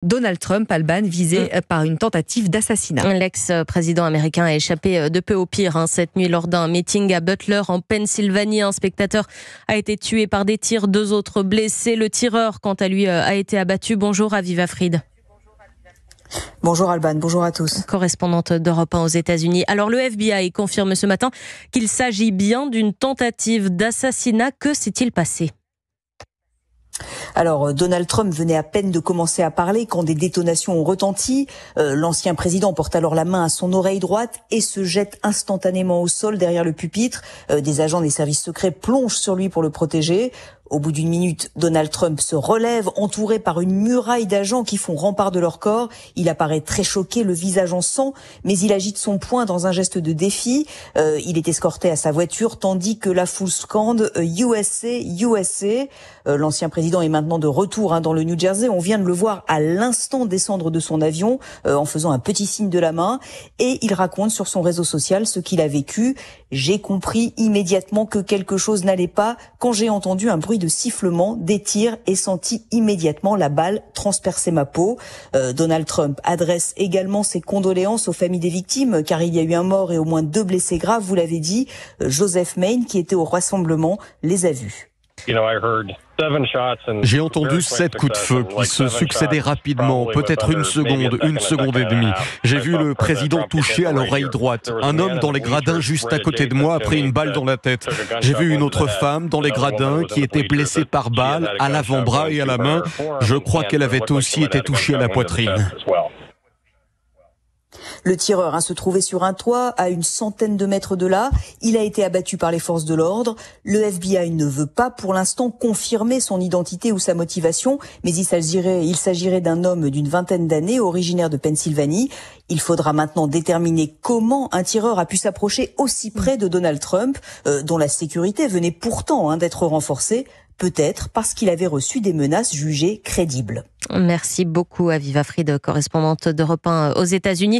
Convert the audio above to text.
Donald Trump, Alban, visé par une tentative d'assassinat. L'ex-président américain a échappé de peu au pire cette nuit lors d'un meeting à Butler en Pennsylvanie. Un spectateur a été tué par des tirs, 2 autres blessés. Le tireur, quant à lui, a été abattu. Bonjour Aviva Fried. Bonjour Alban, bonjour à tous. Correspondante d'Europe 1 aux États-Unis. Alors le FBI confirme ce matin qu'il s'agit bien d'une tentative d'assassinat. Que s'est-il passé ? Alors, Donald Trump venait à peine de commencer à parler quand des détonations ont retenti. L'ancien président porte alors la main à son oreille droite et se jette instantanément au sol derrière le pupitre. Des agents des services secrets plongent sur lui pour le protéger. Au bout d'une minute, Donald Trump se relève, entouré par une muraille d'agents qui font rempart de leur corps. Il apparaît très choqué, le visage en sang, mais il agite son poing dans un geste de défi. Il est escorté à sa voiture, tandis que la foule scande USA, USA. L'ancien président est maintenant de retour dans le New Jersey. On vient de le voir à l'instant descendre de son avion en faisant un petit signe de la main. Et il raconte sur son réseau social ce qu'il a vécu. J'ai compris immédiatement que quelque chose n'allait pas quand j'ai entendu un bruit de sifflement, des tirs et senti immédiatement la balle transpercer ma peau. Donald Trump adresse également ses condoléances aux familles des victimes car il y a eu un mort et au moins 2 blessés graves, vous l'avez dit. Joseph Maine, qui était au rassemblement, les a vus. J'ai entendu 7 coups de feu qui se succédaient rapidement, peut-être une seconde et demie. J'ai vu le président touché à l'oreille droite. Un homme dans les gradins juste à côté de moi a pris une balle dans la tête. J'ai vu une autre femme dans les gradins qui était blessée par balle à l'avant-bras et à la main. Je crois qu'elle avait aussi été touchée à la poitrine. Le tireur se trouvait sur un toit à une centaine de mètres de là. Il a été abattu par les forces de l'ordre. Le FBI ne veut pas pour l'instant confirmer son identité ou sa motivation, mais il s'agirait d'un homme d'une vingtaine d'années, originaire de Pennsylvanie. Il faudra maintenant déterminer comment un tireur a pu s'approcher aussi près de Donald Trump, dont la sécurité venait pourtant d'être renforcée. Peut-être parce qu'il avait reçu des menaces jugées crédibles. Merci beaucoup Aviva Fried, correspondante d'Europe 1 aux États-Unis.